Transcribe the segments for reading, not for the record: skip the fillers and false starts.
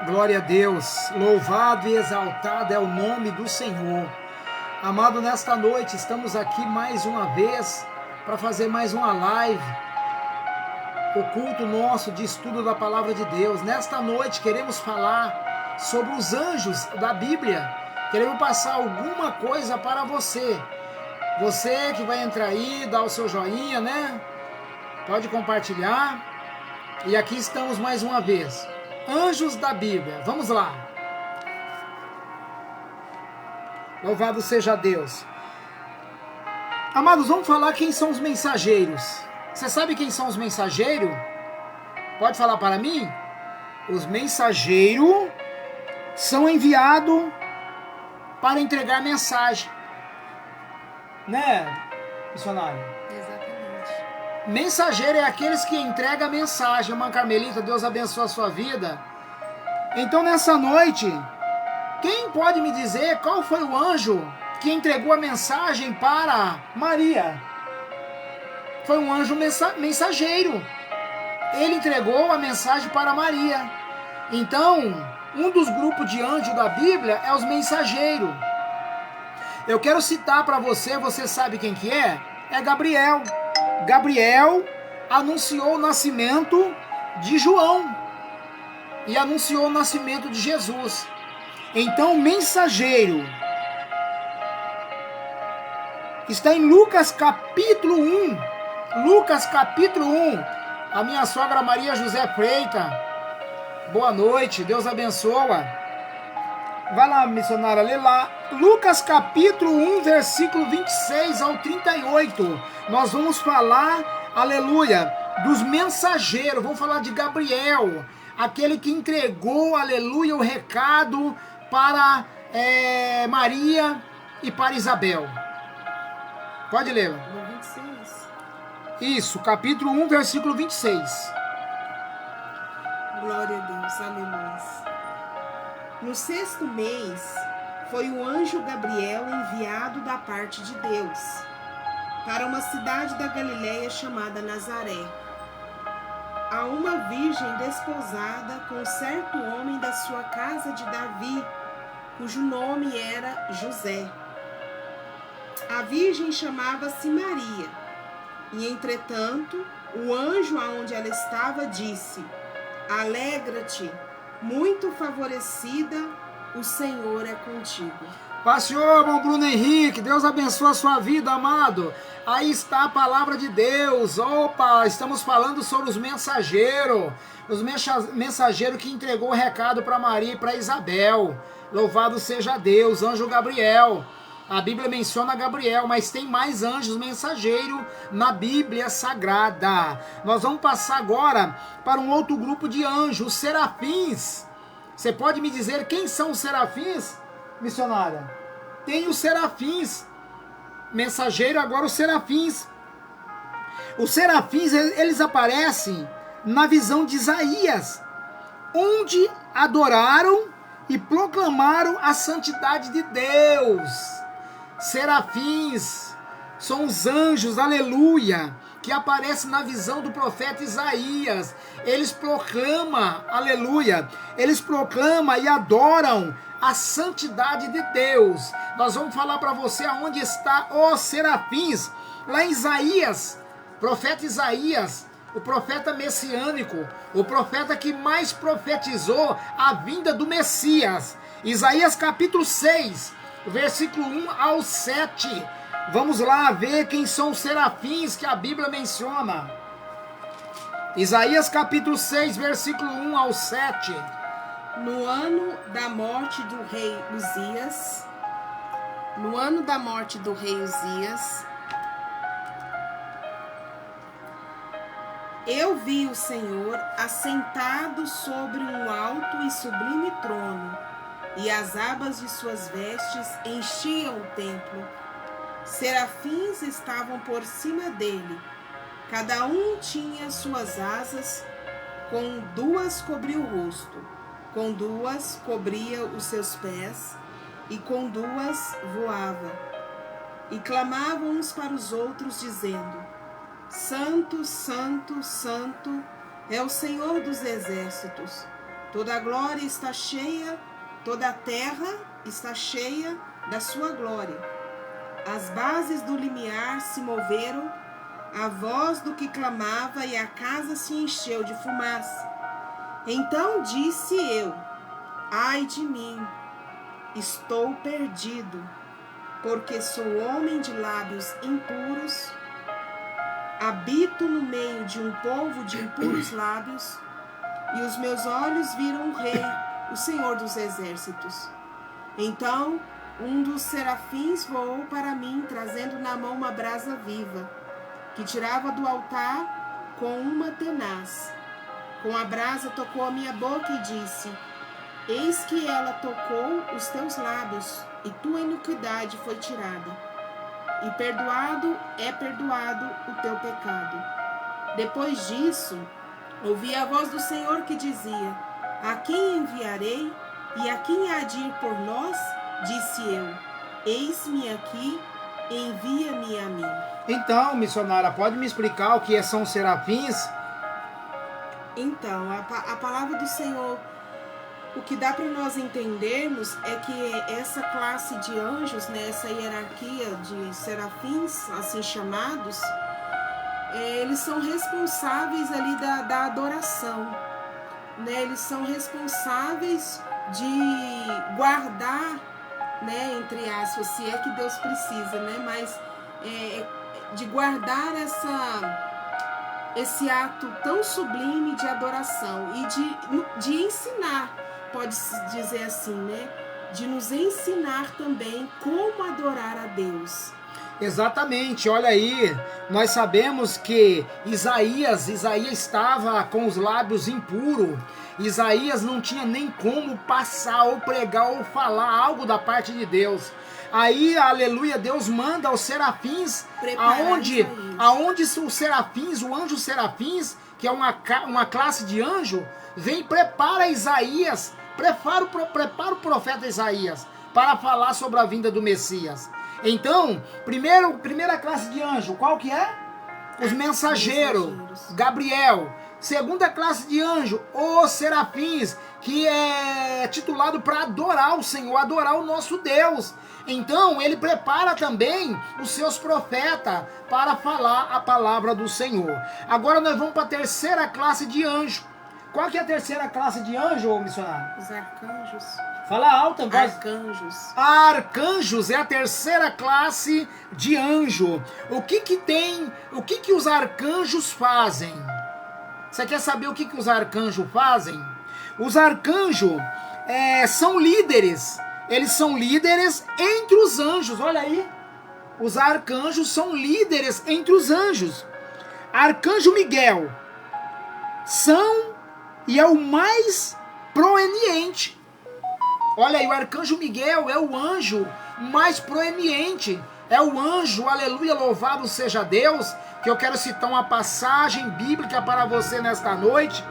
Glória a Deus, louvado e exaltado é o nome do Senhor. Amado, nesta noite estamos aqui mais uma vez para fazer mais uma live, o culto nosso de estudo da Palavra de Deus. Nesta noite queremos falar sobre os anjos da Bíblia. Queremos passar alguma coisa para você. Você que vai entrar aí, dá o seu joinha, né? Pode compartilhar. E aqui estamos mais uma vez. Anjos da Bíblia, vamos lá. Louvado seja Deus. Amados, vamos falar quem são os mensageiros. Você sabe quem são os mensageiros? Pode falar para mim? Os mensageiros são enviados para entregar mensagem. Né, missionário? Mensageiro é aqueles que entregam a mensagem. Irmã Carmelita, Deus abençoe a sua vida. Então nessa noite, quem pode me dizer qual foi o anjo que entregou a mensagem para Maria? Foi um anjo mensageiro. Ele entregou a mensagem para Maria. Então, um dos grupos de anjos da Bíblia é os mensageiros. Eu quero citar para você, você sabe quem que é? É Gabriel. Gabriel anunciou o nascimento de João e anunciou o nascimento de Jesus. Então, mensageiro está em Lucas capítulo 1. Lucas capítulo 1. A minha sogra Maria José Freitas. Boa noite, Deus abençoa. Vai lá, missionária, lê lá. Lucas capítulo 1, versículo 26 ao 38. Nós vamos falar, aleluia, dos mensageiros. Vamos falar de Gabriel, aquele que entregou, aleluia, o recado para Maria e para Isabel. Pode ler. No 26. Isso, capítulo 1, versículo 26. Glória a Deus, aleluia. No 6º mês, foi o anjo Gabriel enviado da parte de Deus para uma cidade da Galileia chamada Nazaré, a uma virgem desposada com certo homem da sua casa de Davi, cujo nome era José. A virgem chamava-se Maria, e entretanto, o anjo aonde ela estava disse: Alegra-te, muito favorecida, o Senhor é contigo. Pastor, irmão Bruno Henrique, Deus abençoe a sua vida, amado. Aí está a palavra de Deus. Opa, estamos falando sobre os mensageiros. Os mensageiros que entregou o recado para Maria e para Isabel. Louvado seja Deus, anjo Gabriel. A Bíblia menciona Gabriel, mas tem mais anjos mensageiros na Bíblia Sagrada. Nós vamos passar agora para um outro grupo de anjos, os serafins. Você pode me dizer quem são os serafins, missionária? Tem os serafins, mensageiro, agora os serafins. Os serafins, eles aparecem na visão de Isaías, onde adoraram e proclamaram a santidade de Deus. Serafins são os anjos, aleluia, que aparecem na visão do profeta Isaías. Eles proclamam, aleluia, eles proclamam e adoram a santidade de Deus. Nós vamos falar para você aonde está os serafins, lá em Isaías, profeta Isaías, o profeta messiânico, o profeta que mais profetizou a vinda do Messias. Isaías capítulo 6, versículo 1 ao 7. Vamos lá ver quem são os serafins que a Bíblia menciona. Isaías capítulo 6, versículo 1 ao 7. No ano da morte do rei Uzias, eu vi o Senhor assentado sobre um alto e sublime trono, e as abas de suas vestes enchiam o templo. Serafins estavam por cima dele, cada um tinha suas asas, com 2 cobria o rosto, com 2 cobria os seus pés, e com 2 voava. E clamavam uns para os outros, dizendo: Santo, Santo, Santo é o Senhor dos exércitos. Toda a glória está cheia, toda a terra está cheia da sua glória. As bases do limiar se moveram, a voz do que clamava, e a casa se encheu de fumaça. Então disse eu: ai de mim, estou perdido, porque sou homem de lábios impuros, habito no meio de um povo de impuros lábios, e os meus olhos viram o Rei, o Senhor dos Exércitos. Então um dos serafins voou para mim, trazendo na mão uma brasa viva, que tirava do altar com uma tenaz. Com a brasa tocou a minha boca e disse: eis que ela tocou os teus lábios, e tua iniquidade foi tirada, e perdoado o teu pecado. Depois disso, ouvi a voz do Senhor que dizia: a quem enviarei, e a quem há de ir por nós? Disse eu: eis-me aqui, envia-me a mim. Então, missionária, pode me explicar o que são serafins? Então, a palavra do Senhor, o que dá para nós entendermos é que essa classe de anjos, né, essa hierarquia de serafins, assim chamados, eles são responsáveis ali da adoração, né? Eles são responsáveis de guardar, né, entre aspas, se é que Deus precisa, né, mas de guardar esse ato tão sublime de adoração e de ensinar, pode-se dizer assim, né, de nos ensinar também como adorar a Deus. Exatamente, olha aí, nós sabemos que Isaías estava com os lábios impuros. Isaías não tinha nem como passar ou pregar ou falar algo da parte de Deus. Aí, aleluia, Deus manda os serafins, aonde os serafins, o anjo serafins, que é uma classe de anjo, vem e prepara Isaías, prepara o profeta Isaías para falar sobre a vinda do Messias. Então, primeira classe de anjo, qual que é? Os mensageiros, Gabriel. Segunda classe de anjo, os serafins, que é titulado para adorar o Senhor, adorar o nosso Deus. Então, ele prepara também os seus profetas para falar a palavra do Senhor. Agora nós vamos para a terceira classe de anjo. Qual que é a terceira classe de anjo, missionário? Os arcanjos. Fala alto, voz. Arcanjos. Arcanjos é a terceira classe de anjo. O que os arcanjos fazem? Você quer saber o que os arcanjos fazem? Os arcanjos são líderes. Eles são líderes entre os anjos. Olha aí. Os arcanjos são líderes entre os anjos. Arcanjo Miguel é o mais proeminente. Olha aí, o arcanjo Miguel é o anjo mais proeminente. É o anjo, aleluia, louvado seja Deus, que eu quero citar uma passagem bíblica para você nesta noite,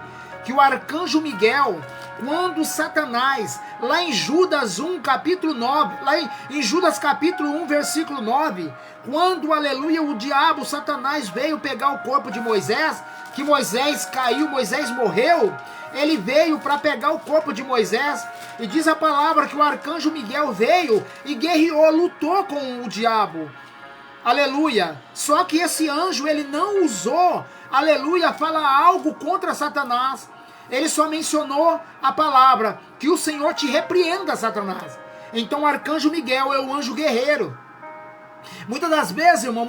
que o arcanjo Miguel, quando Satanás, lá em Judas 1, capítulo 9, lá em Judas capítulo 1, versículo 9, quando, aleluia, o diabo, Satanás, veio pegar o corpo de Moisés, que Moisés caiu, Moisés morreu, ele veio para pegar o corpo de Moisés, e diz a palavra que o arcanjo Miguel veio e guerreou, lutou com o diabo, aleluia. Só que esse anjo, ele não usou, aleluia, falar algo contra Satanás. Ele só mencionou a palavra, que o Senhor te repreenda, Satanás. Então o arcanjo Miguel é o anjo guerreiro. Muitas das vezes, irmão,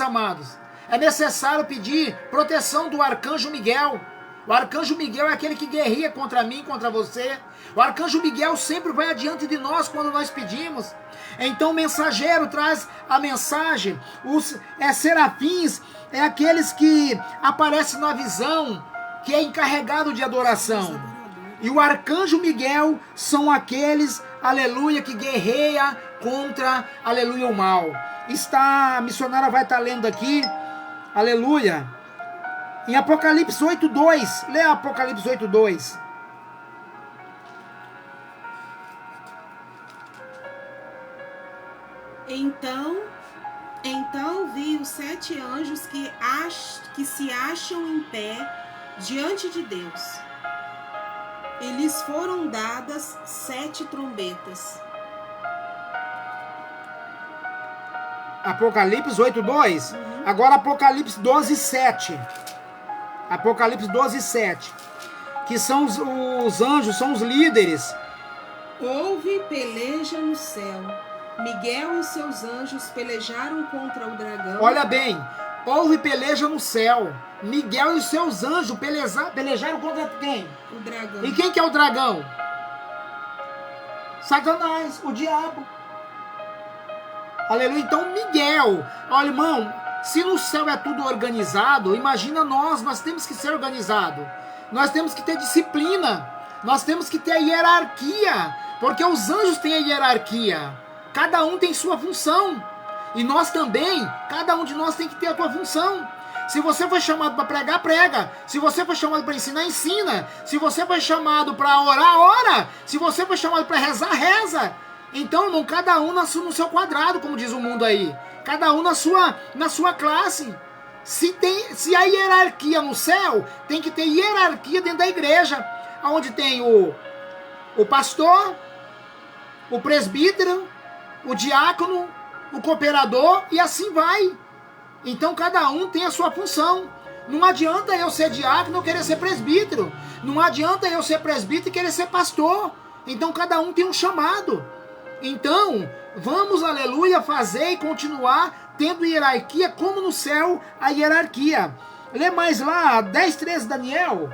amados, é necessário pedir proteção do arcanjo Miguel. O arcanjo Miguel é aquele que guerreia contra mim, contra você. O arcanjo Miguel sempre vai adiante de nós quando nós pedimos. Então o mensageiro traz a mensagem. Os serafins é aqueles que aparecem na visão, que é encarregado de adoração. E o arcanjo Miguel são aqueles, aleluia, que guerreia contra, aleluia, o mal. A missionária vai estar lendo aqui, aleluia, em Apocalipse 8:2. Lê Apocalipse 8:2. Então vi os 7 anjos que se acham em pé diante de Deus. e lhes foram dadas 7 trombetas. Apocalipse 8:2. Agora Apocalipse 12:7. Apocalipse 12:7. Que são os anjos, são os líderes. Houve peleja no céu. Miguel e seus anjos pelejaram contra o dragão. Olha bem, houve peleja no céu. Miguel e seus anjos pelejaram contra quem? O dragão. E quem que é o dragão? Satanás, o diabo. Aleluia. Então Miguel, olha, irmão, se no céu é tudo organizado, imagina nós temos que ser organizado. Nós temos que ter disciplina. Nós temos que ter a hierarquia, porque os anjos têm a hierarquia. Cada um tem sua função. E nós também, cada um de nós tem que ter a sua função. Se você foi chamado para pregar, prega. Se você foi chamado para ensinar, ensina. Se você foi chamado para orar, ora. Se você foi chamado para rezar, reza. Então, irmão, cada um no seu quadrado, como diz o mundo aí. Cada um na sua classe. Se há hierarquia no céu, tem que ter hierarquia dentro da igreja. Onde tem o pastor, o presbítero, o diácono, o cooperador e assim vai. Então cada um tem a sua função. Não adianta eu ser diácono e eu querer ser presbítero. Não adianta eu ser presbítero e querer ser pastor. Então cada um tem um chamado. Então vamos, aleluia, fazer e continuar tendo hierarquia como no céu a hierarquia. Lê mais lá, 10:13 Daniel.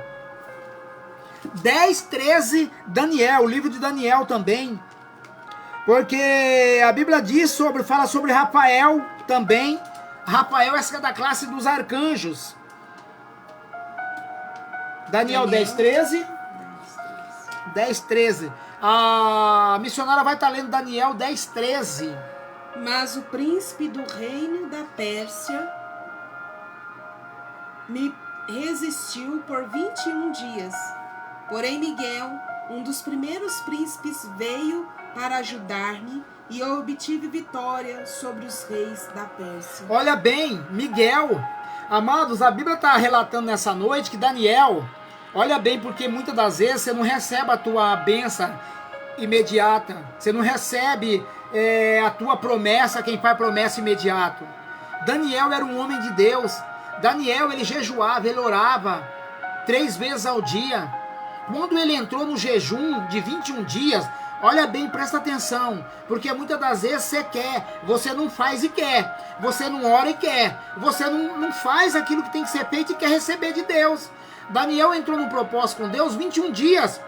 10:13 Daniel, o livro de Daniel também. Porque a Bíblia fala sobre Rafael também. Rafael é da classe dos arcanjos. Daniel 10:13. 10:13. A missionária vai estar lendo Daniel 10:13. Mas o príncipe do reino da Pérsia me resistiu por 21 dias. Porém Miguel, um dos primeiros príncipes, veio para ajudar-me e eu obtive vitória sobre os reis da Pérsia. Olha bem, Miguel. Amados, a Bíblia está relatando nessa noite que Daniel, olha bem, porque muitas das vezes você não recebe a tua bênção imediata. Você não recebe a tua promessa, quem faz promessa imediato. Daniel era um homem de Deus. Daniel, ele jejuava, ele orava 3 vezes ao dia. Quando ele entrou no jejum de 21 dias, olha bem, presta atenção, porque muitas das vezes você quer, você não faz e quer, você não ora e quer, você não faz aquilo que tem que ser feito e quer receber de Deus. Daniel entrou num propósito com Deus 21 dias.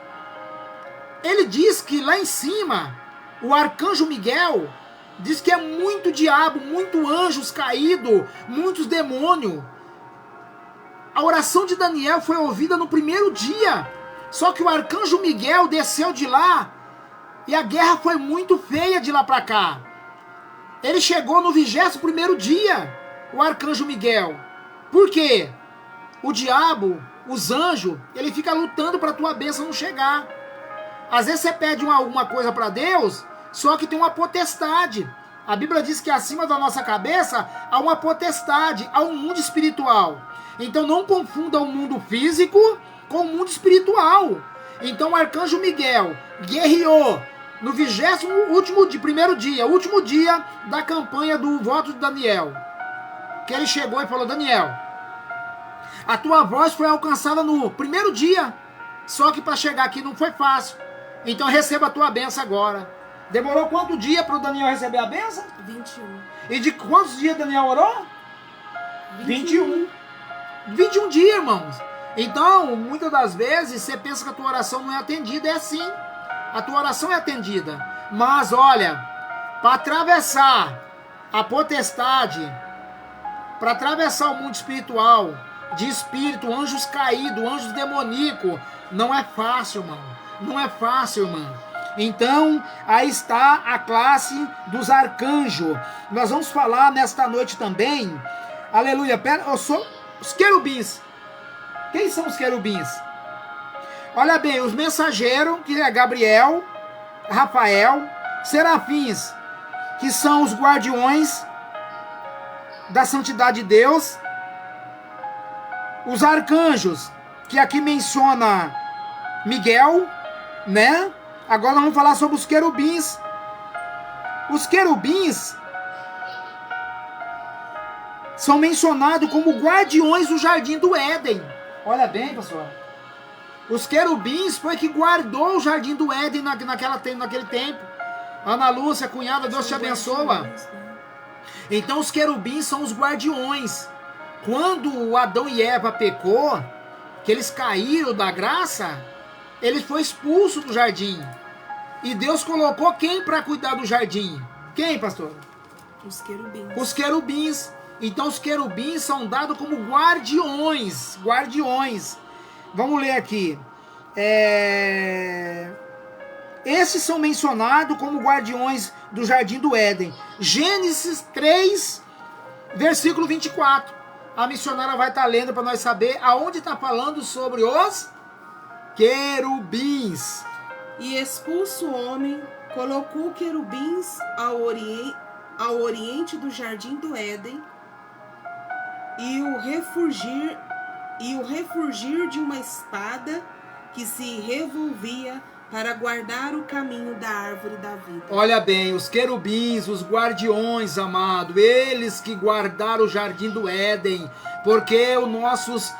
Ele diz que lá em cima, o arcanjo Miguel diz que é muito diabo, muito anjos caídos, muitos demônios. A oração de Daniel foi ouvida no primeiro dia. Só que o arcanjo Miguel desceu de lá e a guerra foi muito feia de lá para cá. Ele chegou no 21º dia, o arcanjo Miguel. Por quê? O diabo, os anjos, ele fica lutando para a tua bênção não chegar. Às vezes você pede alguma coisa para Deus, só que tem uma potestade. A Bíblia diz que acima da nossa cabeça há uma potestade, há um mundo espiritual. Então não confunda o mundo físico com o mundo espiritual. Então o arcanjo Miguel guerreou no 21º dia, último dia da campanha do voto de Daniel. Que ele chegou e falou: Daniel, a tua voz foi alcançada no primeiro dia, só que para chegar aqui não foi fácil. Então receba a tua bênção agora. Demorou quanto dia para o Daniel receber a bênção? 21. E de quantos dias Daniel orou? 21. 21 dias, irmãos. Então, muitas das vezes, você pensa que a tua oração não é atendida. É assim. A tua oração é atendida. Mas, olha, para atravessar a potestade, para atravessar o mundo espiritual, de espírito, anjos caídos, anjos demoníacos, não é fácil, irmão. Não é fácil, irmão. Então, aí está a classe dos arcanjos. Nós vamos falar nesta noite também, aleluia, os querubins. Quem são os querubins? Olha bem, os mensageiros, que é Gabriel, Rafael, serafins, que são os guardiões da santidade de Deus, os arcanjos, que aqui menciona Miguel, né? Agora nós vamos falar sobre os querubins. Os querubins são mencionados como guardiões do jardim do Éden. Olha bem, pessoal. Os querubins foi que guardou o jardim do Éden naquele tempo. Ana Lúcia, cunhada, Deus te abençoa. Então os querubins são os guardiões. Quando Adão e Eva pecou, que eles caíram da graça, eles foram expulsos do jardim. E Deus colocou quem para cuidar do jardim? Quem, pastor? Os querubins. Os querubins. Então os querubins são dados como guardiões. Guardiões. Vamos ler aqui. Esses são mencionados como guardiões do jardim do Éden. Gênesis 3, versículo 24. A missionária vai estar lendo para nós saber aonde está falando sobre os querubins. E expulso o homem, colocou querubins ao oriente do jardim do Éden e o refugir de uma espada que se revolvia para guardar o caminho da árvore da vida. Olha bem, os querubins, os guardiões, amado, eles que guardaram o jardim do Éden, porque os nossos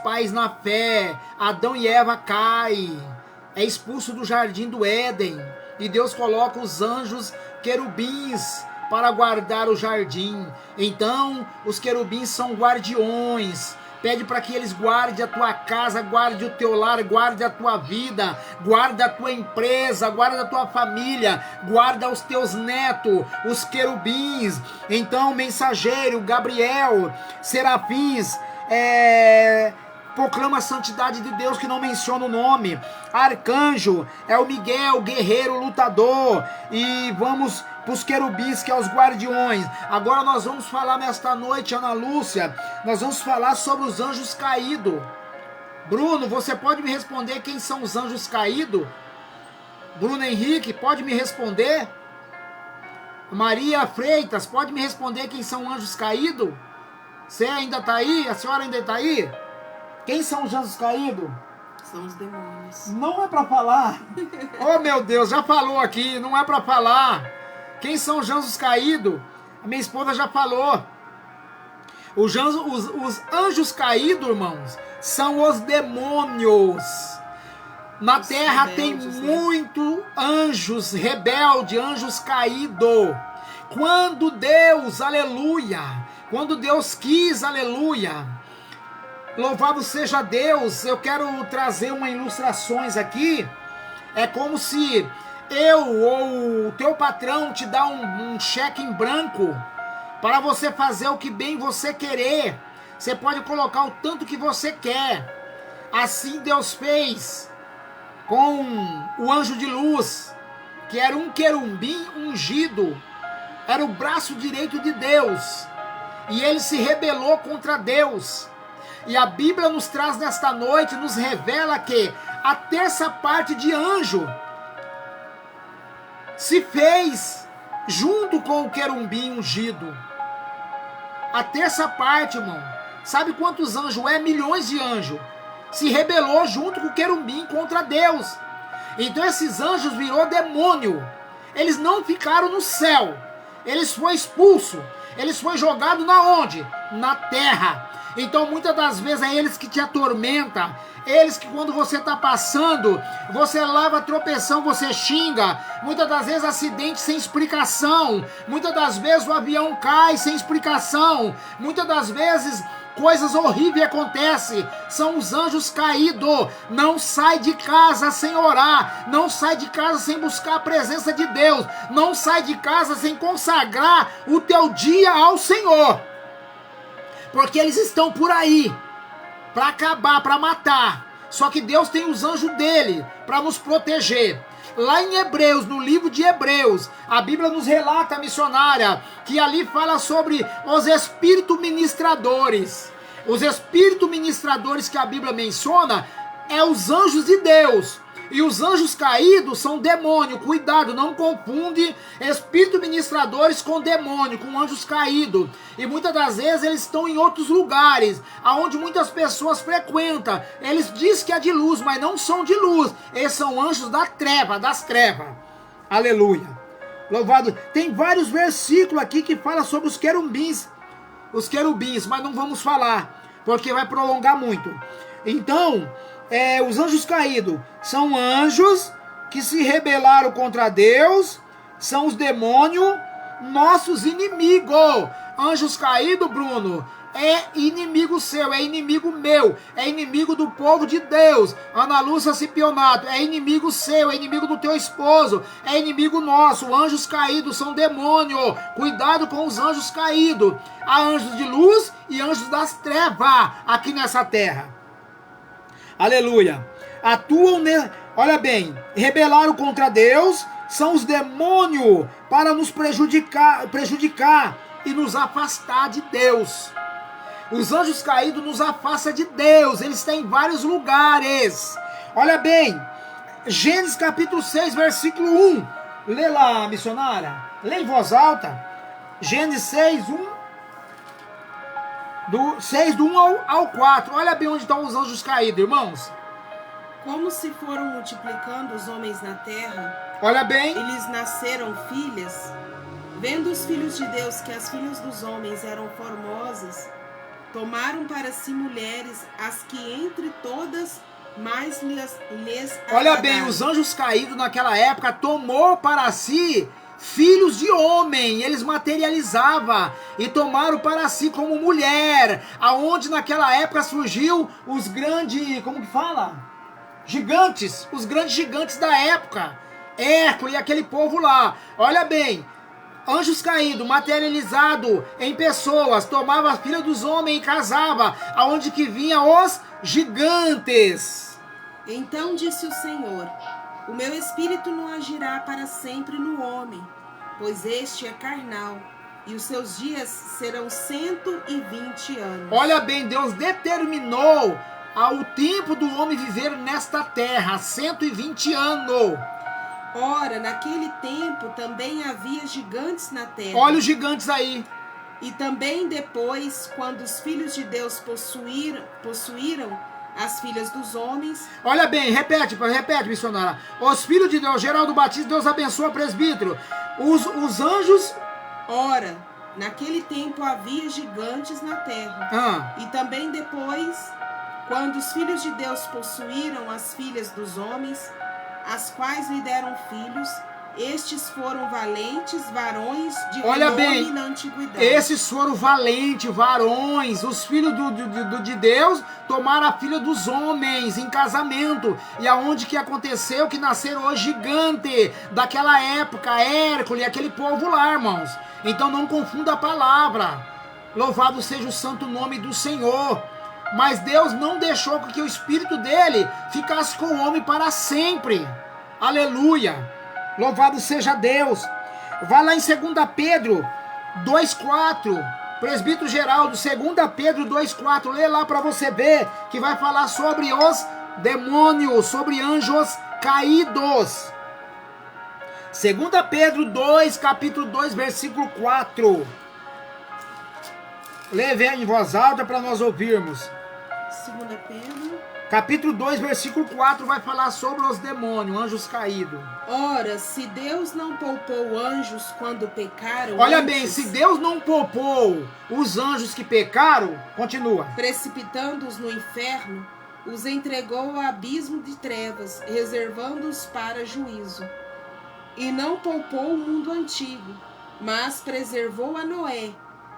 pais na fé, Adão e Eva caem, é expulso do jardim do Éden, e Deus coloca os anjos querubins para guardar o jardim. Então, os querubins são guardiões. Pede para que eles guardem a tua casa, guarde o teu lar, guarde a tua vida, guarda a tua empresa, guarda a tua família, guarda os teus netos, os querubins. Então, mensageiro, Gabriel, serafins, proclama a santidade de Deus que não menciona o nome. Arcanjo é o Miguel, guerreiro, lutador. E vamos para os querubins, que é os guardiões. Agora nós vamos falar nesta noite, Ana Lúcia, nós vamos falar sobre os anjos caídos. Bruno, você pode me responder quem são os anjos caídos? Bruno Henrique, pode me responder? Maria Freitas, pode me responder quem são anjos caídos? Você ainda está aí? A senhora ainda está aí? Quem são os anjos caídos? São os demônios. Não é para falar. Oh, meu Deus, já falou aqui, não é para falar. Quem são os anjos caídos? A minha esposa já falou. Os anjos caídos, irmãos, são os demônios. Na terra tem muito anjos rebeldes, anjos caídos. Quando Deus, aleluia, quando Deus quis, aleluia, louvado seja Deus, eu quero trazer umas ilustrações aqui. É como se eu ou o teu patrão te dá um cheque em branco para você fazer o que bem você querer. Você pode colocar o tanto que você quer. Assim Deus fez com o anjo de luz, que era um querubim ungido, era o braço direito de Deus, e ele se rebelou contra Deus. E a Bíblia nos traz nesta noite, nos revela que a terça parte de anjo se fez junto com o querubim ungido. A terça parte, irmão. Sabe quantos anjos é? Milhões de anjos. Se rebelou junto com o querubim contra Deus. Então esses anjos virou demônio. Eles não ficaram no céu. Eles foram expulsos. Eles foram jogados na onde? Na terra. Então muitas das vezes é eles que te atormentam. Eles que quando você está passando, você leva tropeção, você xinga. Muitas das vezes acidente sem explicação. Muitas das vezes o avião cai sem explicação. Muitas das vezes coisas horríveis acontecem. São os anjos caídos. Não sai de casa sem orar. Não sai de casa sem buscar a presença de Deus. Não sai de casa sem consagrar o teu dia ao Senhor. Porque eles estão por aí para acabar, para matar. Só que Deus tem os anjos dele para nos proteger. Lá em Hebreus, no livro de Hebreus, a Bíblia nos relata, missionária, que ali fala sobre os espíritos ministradores. Os espíritos ministradores que a Bíblia menciona é os anjos de Deus. E os anjos caídos são demônio. Cuidado, não confunde espírito ministradores com demônio, com anjos caídos. E muitas das vezes eles estão em outros lugares, aonde muitas pessoas frequentam. Eles dizem que é de luz, mas não são de luz. Eles são anjos da treva, das trevas. Aleluia. Louvado. Tem vários versículos aqui que falam sobre os querubins. Os querubins, mas não vamos falar, porque vai prolongar muito. Então, os anjos caídos são anjos que se rebelaram contra Deus, são os demônios, nossos inimigos. Anjos caídos, Bruno, é inimigo seu, é inimigo meu, é inimigo do povo de Deus. Ana Lúcia Cipionato, é inimigo seu, é inimigo do teu esposo, é inimigo nosso. Anjos caídos são demônio. Cuidado com os anjos caídos. Há anjos de luz e anjos das trevas aqui nessa terra. Aleluia. Atuam, olha bem, rebelaram contra Deus, são os demônios para nos prejudicar e nos afastar de Deus. Os anjos caídos nos afastam de Deus. Eles estão em vários lugares. Olha bem, Gênesis capítulo 6, versículo 1. Lê lá, missionária. Lê em voz alta. Gênesis 6, 1. 6 do 1 ao 4. Olha bem onde estão os anjos caídos, irmãos. Como se foram multiplicando os homens na terra. Olha bem. Eles nasceram filhas. Vendo os filhos de Deus que as filhas dos homens eram formosas, tomaram para si mulheres, as que entre todas mais lhes Olha bem, os anjos caídos naquela época tomou para si filhos de homem, eles materializavam e tomaram para si como mulher, aonde naquela época surgiu os grandes, como que fala? Gigantes, os grandes gigantes da época, Hércules e aquele povo lá. Olha bem, anjos caídos, materializado em pessoas, tomava a filha dos homens e casava, aonde que vinha os gigantes. Então disse o Senhor: o meu espírito não agirá para sempre no homem, pois este é carnal, e os seus dias serão 120 anos. Olha bem, Deus determinou ao tempo do homem viver nesta terra, 120 anos. Ora, naquele tempo também havia gigantes na terra. Olha os gigantes aí. E também depois, quando os filhos de Deus possuíram as filhas dos homens. Olha bem, repete, missionária. Os filhos de Deus, Geraldo Batista, Deus abençoa, presbítero. Os anjos. Ora, naquele tempo havia gigantes na terra. E também depois, quando os filhos de Deus possuíram as filhas dos homens, as quais lhe deram filhos, estes foram valentes varões de renome na antiguidade. Esses foram valentes varões, os filhos de Deus tomaram a filha dos homens em casamento. E aonde que aconteceu que nasceram os gigantes daquela época, Hércules, aquele povo lá, irmãos. Então não confunda a palavra. Louvado seja o santo nome do Senhor. Mas Deus não deixou que o espírito dele ficasse com o homem para sempre. Aleluia. Louvado seja Deus. Vai lá em 2 Pedro 2,4. Presbítero Geraldo, 2 Pedro 2,4. Lê lá para você ver que vai falar sobre os demônios, sobre anjos caídos. 2 Pedro 2, capítulo 2, versículo 4. Lê em voz alta para nós ouvirmos. 2 Pedro. Capítulo 2, versículo 4 vai falar sobre os demônios, anjos caídos. Ora, se Deus não poupou anjos quando pecaram... Olha bem, se Deus não poupou os anjos que pecaram, continua. Precipitando-os no inferno, os entregou ao abismo de trevas, reservando-os para juízo. E não poupou o mundo antigo, mas preservou a Noé,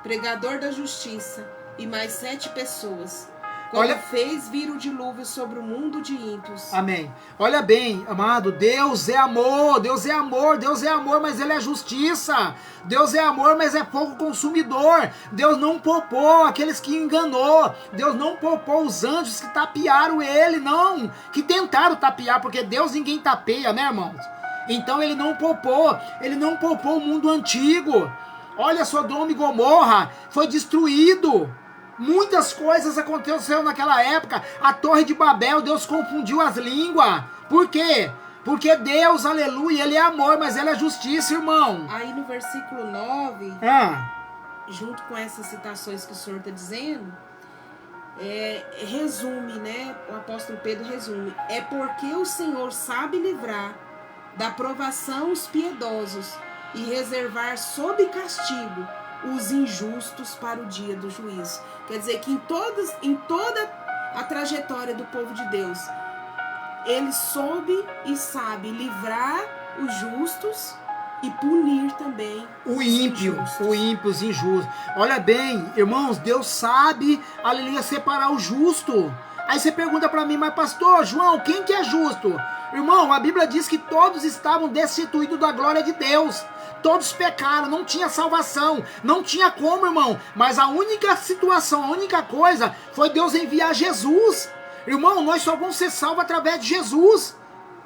pregador da justiça, e mais 7 pessoas. Quando fez vir o dilúvio sobre o mundo de ímpios. Amém. Olha bem, amado, Deus é amor, Deus é amor, Deus é amor, mas Ele é justiça. Deus é amor, mas é fogo consumidor. Deus não poupou aqueles que enganou. Deus não poupou os anjos que tapearam Ele, não. Que tentaram tapear, porque Deus ninguém tapeia, né, irmãos? Então Ele não poupou o mundo antigo. Olha, Sodoma e Gomorra foi destruído. Muitas coisas aconteceram naquela época. A Torre de Babel, Deus confundiu as línguas. Por quê? Porque Deus, aleluia, Ele é amor, mas Ele é justiça, irmão. Aí no versículo 9, junto com essas citações que o senhor está dizendo, resume, né? O apóstolo Pedro resume. É porque o Senhor sabe livrar da provação os piedosos e reservar sob castigo os injustos para o dia do juízo. Quer dizer que em toda a trajetória do povo de Deus, Ele soube e sabe livrar os justos e punir também o ímpio, os injustos. Olha bem, irmãos, Deus sabe, aleluia, separar o justo. Aí você pergunta para mim, mas pastor João, quem que é justo? Irmão, a Bíblia diz que todos estavam destituídos da glória de Deus. Todos pecaram, não tinha salvação, não tinha como, irmão. Mas a única situação, a única coisa foi Deus enviar Jesus. Irmão, nós só vamos ser salvos através de Jesus.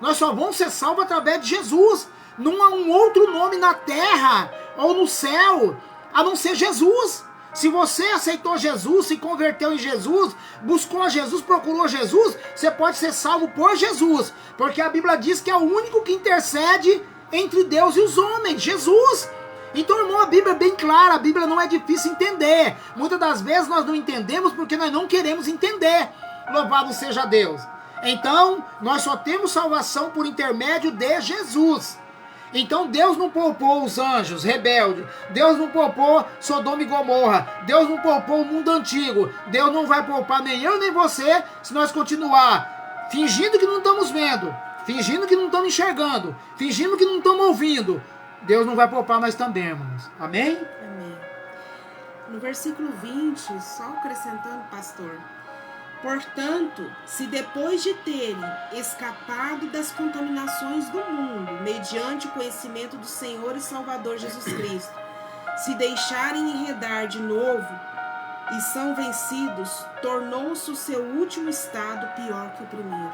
Nós só vamos ser salvos através de Jesus. Não há um outro nome na terra ou no céu a não ser Jesus. Se você aceitou Jesus, se converteu em Jesus, buscou a Jesus, procurou Jesus, você pode ser salvo por Jesus. Porque a Bíblia diz que é o único que intercede entre Deus e os homens, Jesus. Então, irmão, a Bíblia é bem clara, a Bíblia não é difícil entender. Muitas das vezes nós não entendemos porque nós não queremos entender. Louvado seja Deus. Então, nós só temos salvação por intermédio de Jesus. Então Deus não poupou os anjos rebeldes, Deus não poupou Sodoma e Gomorra, Deus não poupou o mundo antigo, Deus não vai poupar nem eu nem você se nós continuar fingindo que não estamos vendo, fingindo que não estamos enxergando, fingindo que não estamos ouvindo. Deus não vai poupar nós também, irmãos. Amém? Amém. No versículo 20, só acrescentando, pastor. Portanto, se depois de terem escapado das contaminações do mundo, mediante o conhecimento do Senhor e Salvador Jesus Cristo, se deixarem enredar de novo e são vencidos, tornou-se o seu último estado pior que o primeiro.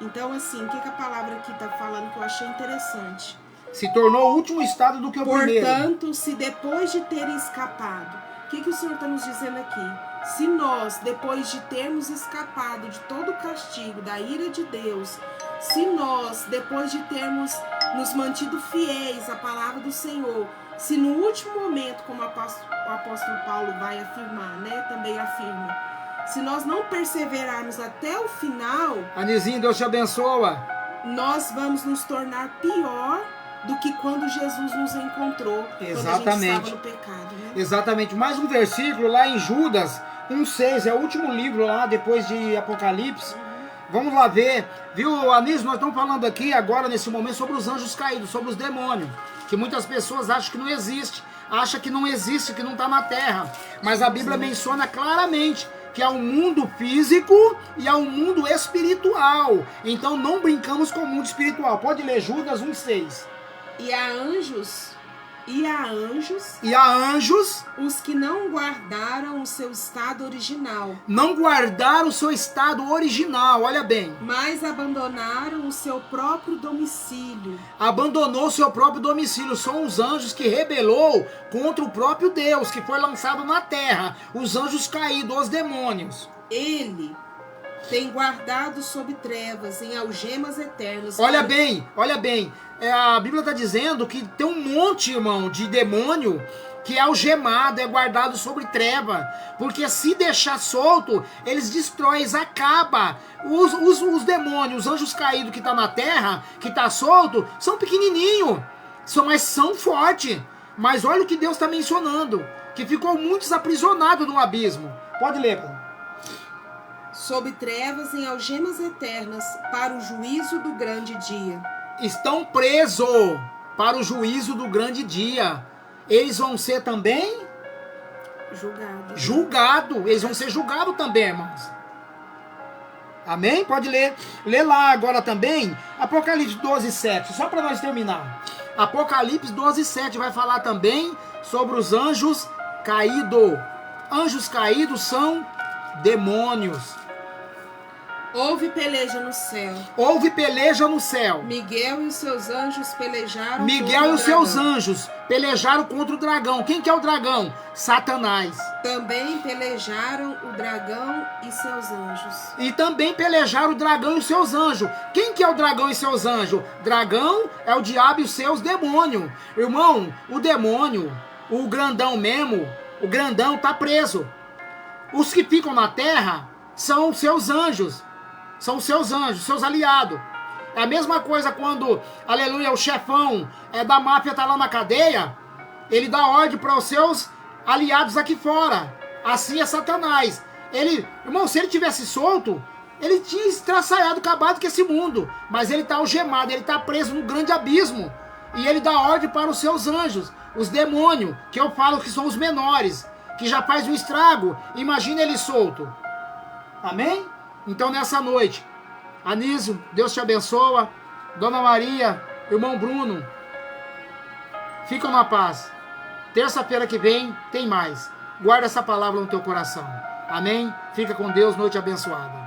Então, assim, o que a palavra aqui está falando que eu achei interessante? Se tornou o último estado do que o primeiro. Portanto, se depois de terem escapado, o que o Senhor está nos dizendo aqui? Se nós, depois de termos escapado de todo o castigo, da ira de Deus, se nós, depois de termos nos mantido fiéis à palavra do Senhor, se no último momento, como o apóstolo Paulo vai afirmar, né, também afirma, se nós não perseverarmos até o final, Anizinho, Deus te abençoa, nós vamos nos tornar pior do que quando Jesus nos encontrou. Exatamente. Quando a gente estava no pecado, né? Exatamente. Mais um versículo lá em Judas 1,6, é o último livro lá depois de Apocalipse. Vamos lá ver, viu, Anísio, nós estamos falando aqui agora nesse momento sobre os anjos caídos, sobre os demônios, que muitas pessoas acham que não existe, acham que não existe, que não está na terra, mas a Bíblia menciona claramente que há um mundo físico e há um mundo espiritual. Então não brincamos com o mundo espiritual. Pode ler Judas 1,6. E há anjos os que não guardaram o seu estado original. Não guardaram o seu estado original, olha bem. Mas abandonaram o seu próprio domicílio. Abandonou o seu próprio domicílio. São os anjos que rebelou contra o próprio Deus, que foi lançado na terra. Os anjos caídos, os demônios. Ele tem guardado sob trevas, em algemas eternas. Olha bem. A Bíblia está dizendo que tem um monte, irmão, de demônio que é algemado, é guardado sobre treva. Porque se deixar solto, eles destroem, eles acabam. Os demônios, os anjos caídos que estão na terra, que está solto, são pequenininhos, mas são fortes. Mas olha o que Deus está mencionando, que ficou muitos aprisionados no abismo. Pode ler, pastor. Sob trevas em algemas eternas para o juízo do grande dia. Estão presos para o juízo do grande dia. Eles vão ser também julgados. Eles vão ser julgados também, irmãos. Amém? Pode ler. Lê lá agora também Apocalipse 12:7, só para nós terminar. Apocalipse 12:7 vai falar também sobre os anjos caídos. Anjos caídos são demônios. Houve peleja no céu. Houve peleja no céu. Miguel e os seus anjos pelejaram Miguel e os seus anjos pelejaram contra o dragão. Quem que é o dragão? Satanás. Também pelejaram o dragão e seus anjos. E também pelejaram o dragão e os seus anjos. Quem que é o dragão e seus anjos? Dragão é o diabo e os seus demônios. Irmão, o demônio, o grandão mesmo, o grandão tá preso. Os que ficam na terra são os seus anjos. São os seus anjos, seus aliados. É a mesma coisa quando, aleluia, o chefão da máfia tá lá na cadeia, ele dá ordem para os seus aliados aqui fora. Assim é Satanás. Ele, irmão, se ele tivesse solto, ele tinha estraçaiado, acabado com esse mundo. Mas ele tá algemado, ele tá preso no grande abismo. E ele dá ordem para os seus anjos, os demônios, que eu falo que são os menores, que já faz um estrago. Imagina ele solto. Amém? Então nessa noite, Anísio, Deus te abençoa. Dona Maria, irmão Bruno, ficam na paz. Terça-feira que vem tem mais. Guarda essa palavra no teu coração. Amém? Fica com Deus, noite abençoada.